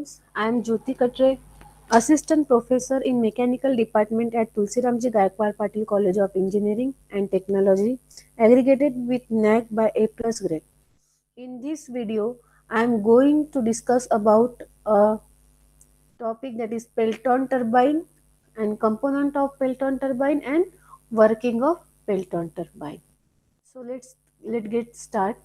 students, I am Jyoti Katre, Assistant Professor in Mechanical Department at Tulsiramji Gaikwad Patil College of Engineering and Technology, aggregated with NAC by A plus grade. In this video, I am going to discuss about a topic that is Pelton turbine and component of Pelton turbine and working of Pelton turbine. So let's get start.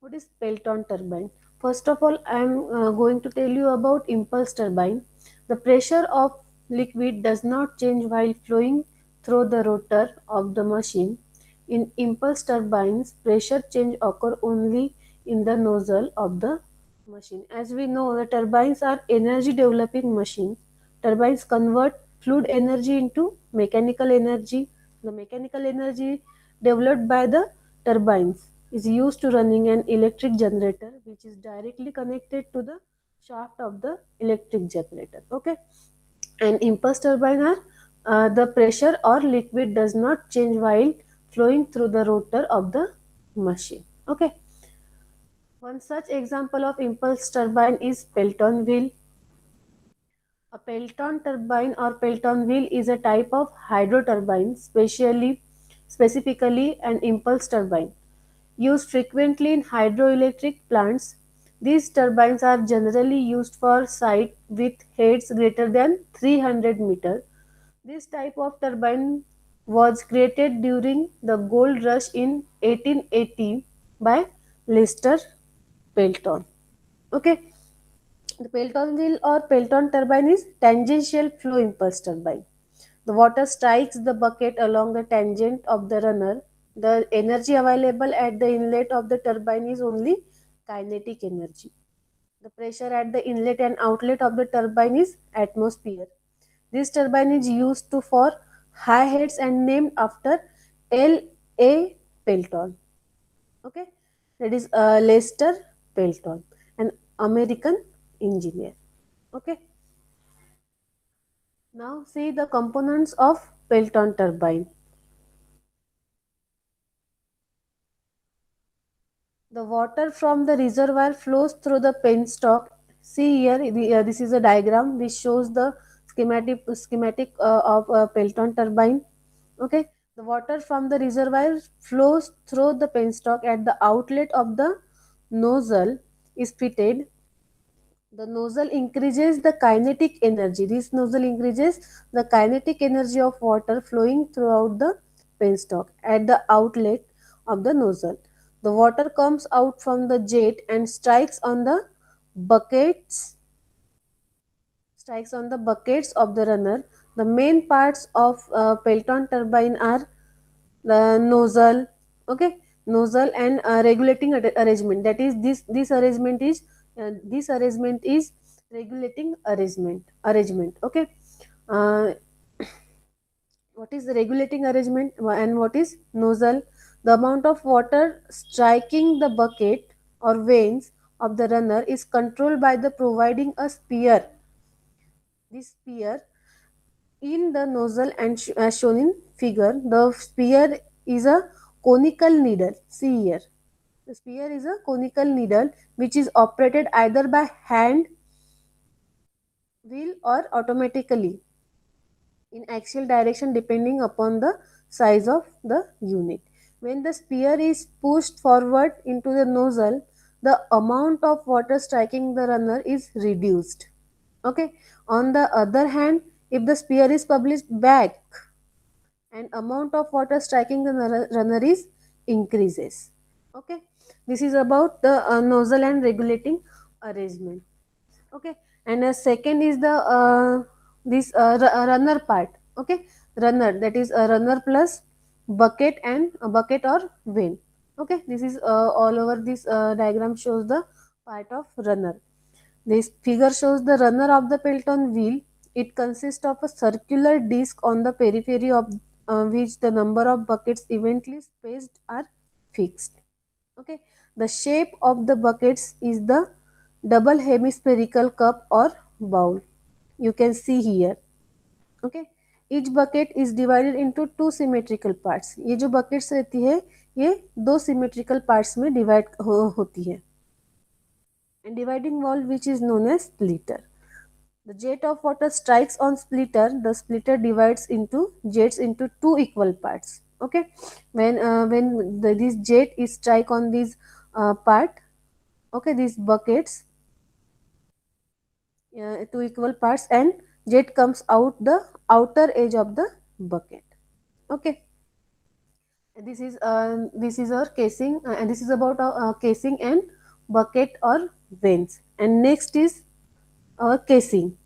What is Pelton turbine? First of all, I am going to tell you about impulse turbine. The pressure of liquid does not change while flowing through the rotor of the machine. In impulse turbines, pressure change occur only in the nozzle of the machine. As we know, the turbines are energy developing machines. Turbines convert fluid energy into mechanical energy. The mechanical energy developed by the turbines is used to running an electric generator which is directly connected to the shaft of the electric generator. Okay, and impulse turbine are the pressure or liquid does not change while flowing through the rotor of the machine. Okay, one such example of impulse turbine is Pelton wheel. A Pelton turbine or Pelton wheel is a type of hydro turbine, specifically an impulse turbine used frequently in hydroelectric plants. These turbines are generally used for sites with heads greater than 300 meter. This type of turbine was created during the gold rush in 1880 by Lester Pelton. Okay, the Pelton wheel or Pelton turbine is tangential flow impulse turbine. The water strikes the bucket along the tangent of the runner. The energy available at the inlet of the turbine is only kinetic energy. The pressure at the inlet and outlet of the turbine is atmosphere. This turbine is used to for high heads and named after L. A. Pelton. Okay, that is Lester Pelton, an American engineer. Okay, now see the components of Pelton turbine. The water from the reservoir flows through the penstock. See here, this is a diagram which shows the schematic of a Pelton turbine. Okay, the water from the reservoir flows through the penstock at the outlet of the nozzle is fitted. The nozzle increases the kinetic energy. This nozzle increases the kinetic energy of water flowing throughout the penstock at the outlet of the nozzle. The water comes out from the jet and buckets strikes on the buckets of the runner. The main parts of Pelton turbine are the nozzle, okay, nozzle and regulating arrangement. That is this arrangement is regulating arrangement. Okay, uh, what is the regulating arrangement and what is nozzle? The amount of water striking the bucket or veins of the runner is controlled by the providing a sphere. This sphere in the nozzle and as shown in figure, the sphere is a conical needle. See here, the sphere is a conical needle which is operated either by hand, wheel or automatically in axial direction depending upon the size of the unit. When the sphere is pushed forward into the nozzle, the amount of water striking the runner is reduced. Okay. On the other hand, if the sphere is published back, and amount of water striking the runner is increases. Okay, this is about the nozzle and regulating arrangement. Okay, and a second is the this runner part. Okay, runner, that is a runner plus bucket and a bucket or vane. Okay, this is all over this diagram shows the part of runner. This figure shows the runner of the Pelton wheel. It consists of a circular disc on the periphery of which the number of buckets evenly spaced are fixed. Okay, the shape of the buckets is the double hemispherical cup or bowl. You can see here. Okay, each bucket is divided into two symmetrical parts. ये जो buckets रहती है ये दो symmetrical parts में divide होती है. and dividing valve which is known as splitter. The jet of water strikes on splitter. The splitter divides into jets into two equal parts. Okay, when this jet is strike on this part, okay, these buckets, two equal parts, and jet comes out the outer edge of the bucket. Okay, this is our casing, and this is about casing and bucket or veins. And next is our casing.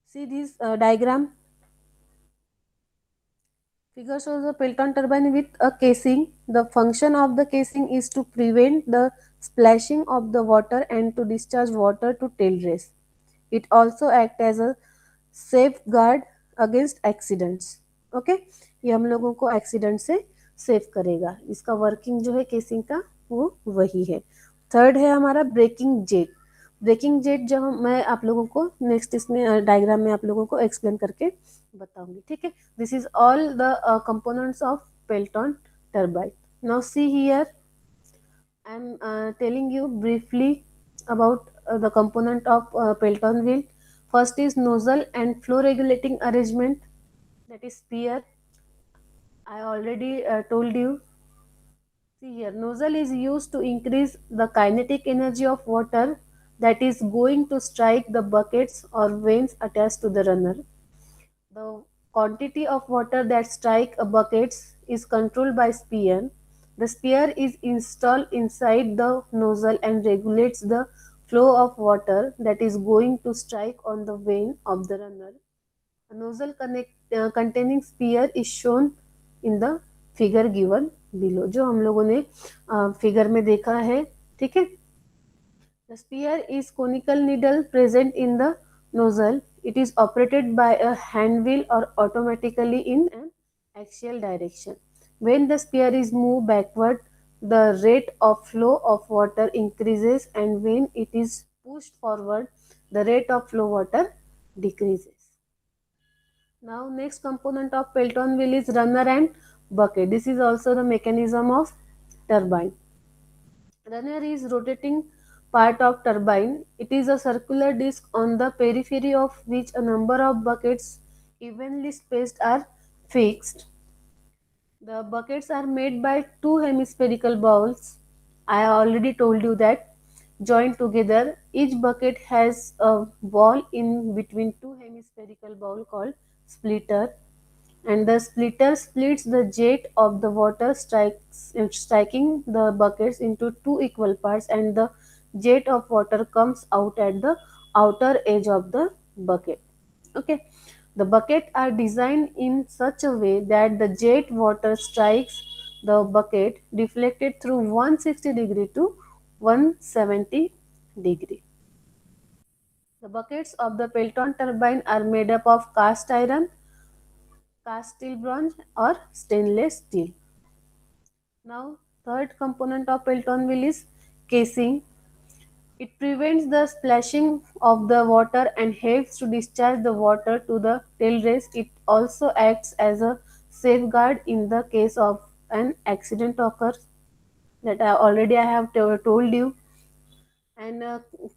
See this diagram. Figure shows a Pelton turbine with a casing. The function of the casing is to prevent the splashing of the water and to discharge water to tail race. It also acts as a safeguard against accidents. Okay, ये हम लोगों को accident से save करेगा. इसका working जो है casing का वो वही है. थर्ड है हमारा ब्रेकिंग जेट. ब्रेकिंग जेट जब मैं आप लोगों को नेक्स्ट इसमें डायग्राम में आप लोगों को एक्सप्लेन करके बताऊंगी. ठीक है, this is all the components of Pelton turbine. Now see here, I am telling you briefly about the component of Pelton wheel. First is nozzle and flow regulating arrangement, that is spear. I already told you. See here, nozzle is used to increase the kinetic energy of water that is going to strike the buckets or vanes attached to the runner. The quantity of water that strike a buckets is controlled by spear. The spear is installed inside the nozzle and regulates the flow of water that is going to strike on the vane of the runner. A nozzle containing spear is shown in the figure given below. जो हम लोगों ने figure में देखा है. ठीक है, the spear is conical needle present in the nozzle. It is operated by a hand wheel or automatically in an axial direction. When the spear is moved backward, the rate of flow of water increases, and when it is pushed forward, the rate of flow water decreases. Now next component of Pelton wheel is runner and bucket. This is also the mechanism of turbine. Runner is rotating part of turbine. It is a circular disc on the periphery of which a number of buckets evenly spaced are fixed. The buckets are made by two hemispherical balls. I already told you that, joined together. Each bucket has a ball in between two hemispherical balls called splitter, and the splitter splits the jet of the water striking the buckets into two equal parts, and the jet of water comes out at the outer edge of the bucket. Okay, the buckets are designed in such a way that the jet water strikes the bucket deflected through 160 degree to 170 degree. The buckets of the Pelton turbine are made up of cast iron, cast steel, bronze, or stainless steel. Now, third component of Pelton wheel is casing. It prevents the splashing of the water and helps to discharge the water to the tail race. It also acts as a safeguard in the case of an accident occurs, that I have told you. And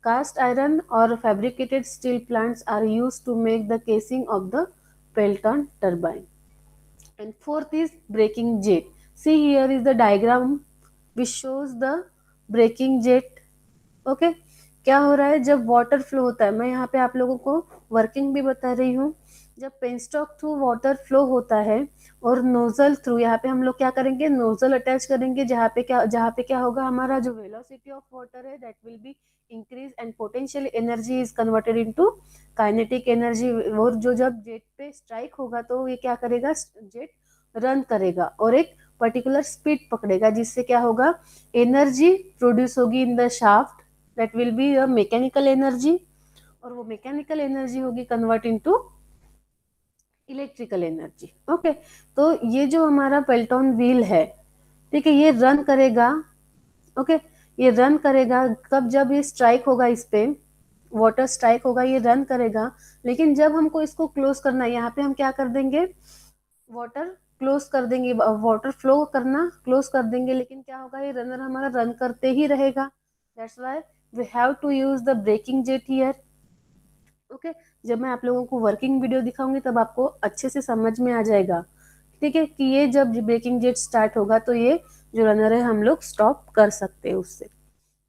cast iron or fabricated steel plants are used to make the casing of the Pelton turbine. And fourth is braking jet. See, here is the diagram which shows the braking jet. Okay, क्या हो रहा है जब water flow होता है. मैं यहाँ पे आप लोगों को वर्किंग भी बता रही हूँ. जब पेनस्टॉक थ्रू वाटर फ्लो होता है और नोजल थ्रू, यहाँ पे हम लोग क्या करेंगे, नोजल अटैच करेंगे, जहाँ पे क्या होगा, हमारा जो वेलोसिटी ऑफ वाटर है that will be increase and potential energy is converted into kinetic energy. और जो जब जेट पे स्ट्राइक होगा तो ये क्या करेगा, जेट रन करेगा और एक पर्टिकुलर स्पीड पकड़ेगा, जिससे क्या होगा, एनर्जी प्रोड्यूस होगी in the shaft, that will be a mechanical energy, और वो मैकेनिकल एनर्जी होगी convert into electrical energy. Okay, तो ये जो हमारा पेल्टन व्हील है, ठीक है, ये रन करेगा. ओके, ये रन करेगा कब, जब ये स्ट्राइक होगा, इस पे वाटर स्ट्राइक होगा, ये रन करेगा. लेकिन जब हमको इसको क्लोज करना है, यहाँ पे हम क्या कर देंगे, वाटर क्लोज कर देंगे, वाटर फ्लो करना क्लोज कर देंगे. लेकिन क्या होगा, ये रनर हमारा रन करते ही रहेगा. That's why we have to use the braking jet here. Okay, जब मैं आप लोगों को वर्किंग वीडियो दिखाऊंगी तब आपको अच्छे से समझ में आ जाएगा, ठीक है, कि ये जब ब्रेकिंग जेट स्टार्ट होगा तो ये जो रनर है हम लोग स्टॉप कर सकते हैं उससे।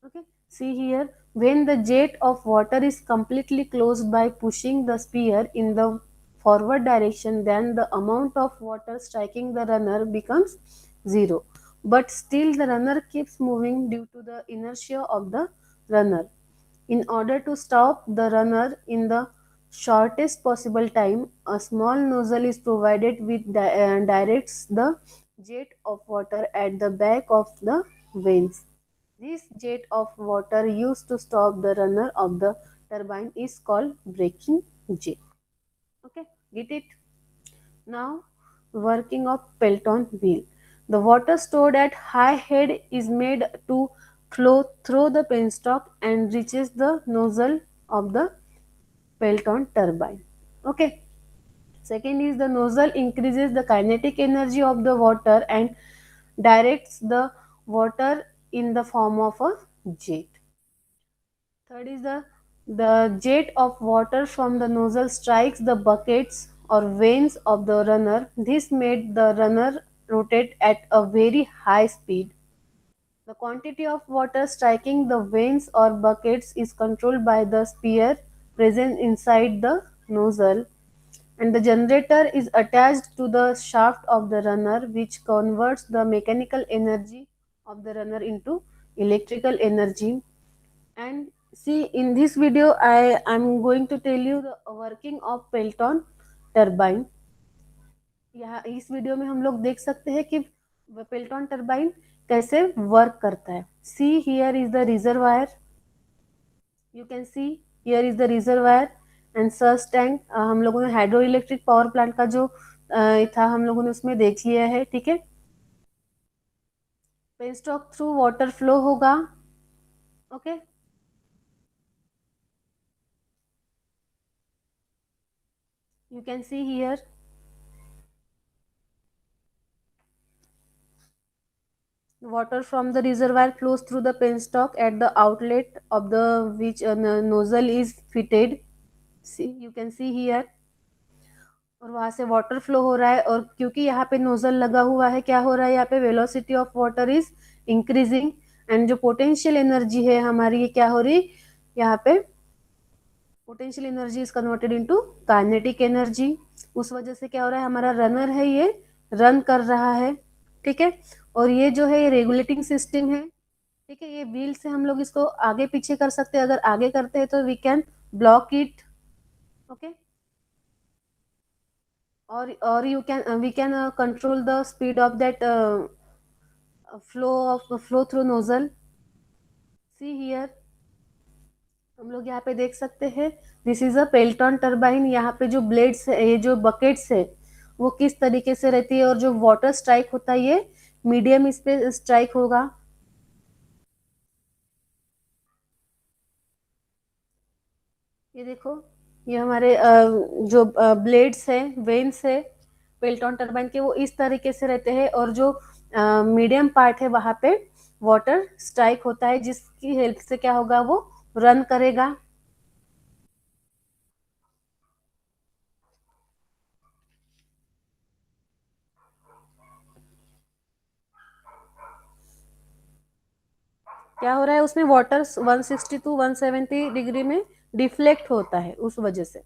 Okay, see here, when the jet of water is completely closed by pushing the spear in the forward direction, then the amount of water striking the runner becomes zero. But still, the runner keeps moving due to the inertia of the runner. In order to stop the runner in the shortest possible time, a small nozzle is provided which directs the jet of water at the back of the vanes. This jet of water used to stop the runner of the turbine is called braking jet. Okay, get it? Now, working of Pelton wheel. The water stored at high head is made to flow through the penstock and reaches the nozzle of the Pelton turbine. Okay. Second is the nozzle increases the kinetic energy of the water and directs the water in the form of a jet. Third is the jet of water from the nozzle strikes the buckets or vanes of the runner. This made the runner rotate at a very high speed. The quantity of water striking the vanes or buckets is controlled by the spear present inside the nozzle, and the generator is attached to the shaft of the runner, which converts the mechanical energy of the runner into electrical energy. And see, in this video I am going to tell you the working of Pelton turbine. यहाँ इस video में हम लोग देख सकते हैं कि Pelton turbine कैसे वर्क करता है। See here is the reservoir, you can see here is the reservoir and search tank. हम लोगों ने हाइड्रो इलेक्ट्रिक पावर प्लांट का जो था हम लोगों ने उसमें देख लिया है, ठीक है। पेनस्टॉक थ्रू वाटर फ्लो होगा, okay. You can see here water from the reservoir flows through the penstock at the outlet of the which nozzle is fitted. See, you can see here, और वहां से water flow हो रहा है, और क्योंकि यहाँ पे नोजल लगा हुआ है क्या हो रहा है, यहाँ पे velocity of water is increasing and जो पोटेंशियल एनर्जी है हमारी ये क्या हो रही, यहाँ पे potential energy is converted into kinetic energy. उस वजह से क्या हो रहा है, हमारा रनर है ये रन कर रहा है, ठीक है। और ये जो है ये रेगुलेटिंग सिस्टम है, ठीक है। ये व्हील से हम लोग इसको आगे पीछे कर सकते हैं, अगर आगे करते हैं तो we can block it, okay. और you can we can control the speed of that flow through nozzle. See here, हम लोग यहाँ पे देख सकते हैं, this is a Pelton turbine. यहाँ पे जो ब्लेड्स है, ये जो बकेट्स है वो किस तरीके से रहती है, और जो वाटर स्ट्राइक होता है ये मीडियम इस पे स्ट्राइक होगा। ये देखो, ये हमारे जो ब्लेड्स है, वेन्स है पेल्टन टरबाइन के, वो इस तरीके से रहते हैं, और जो मीडियम पार्ट है वहां पे वाटर स्ट्राइक होता है, जिसकी हेल्प से क्या होगा, वो रन करेगा। क्या हो रहा है उसमें, वाटर 160 टू 170 डिग्री में डिफ्लेक्ट होता है उस वजह से।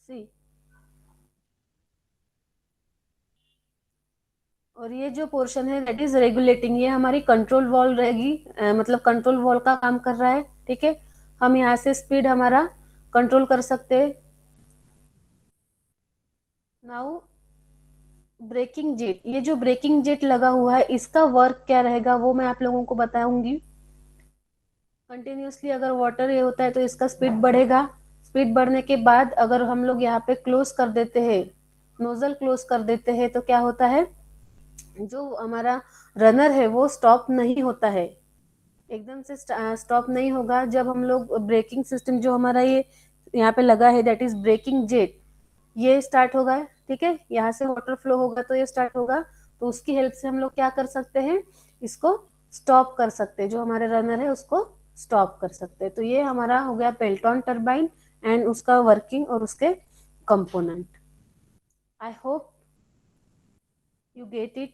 सी, और ये जो पोर्शन है दैट इज रेगुलेटिंग, ये हमारी कंट्रोल वॉल रहेगी, मतलब कंट्रोल वॉल का काम कर रहा है, ठीक है। हम यहाँ से स्पीड हमारा कंट्रोल कर सकते हैं। नाउ ब्रेकिंग जेट, ये जो ब्रेकिंग जेट लगा हुआ है इसका वर्क क्या रहेगा वो मैं आप लोगों को बताऊंगी। कंटिन्यूसली अगर वाटर ये होता है तो इसका स्पीड बढ़ेगा। स्पीड बढ़ने के बाद अगर हम लोग यहाँ पे क्लोज कर देते हैं, नोजल क्लोज कर देते हैं, तो क्या होता है, जो हमारा रनर है वो स्टॉप नहीं होता है, एकदम से स्टॉप नहीं होगा। जब हम लोग ब्रेकिंग सिस्टम जो हमारा ये यहाँ पे लगा है दैट इज ब्रेकिंग जेट, ये स्टार्ट होगा, ठीक है। यहाँ से वाटर फ्लो होगा तो ये स्टार्ट होगा, तो उसकी हेल्प से हम लोग क्या कर सकते हैं, इसको स्टॉप कर सकते हैं, जो हमारे रनर है उसको स्टॉप कर सकते हैं। तो ये हमारा हो गया पेल्टॉन टर्बाइन एंड उसका वर्किंग और उसके component. I hope you get it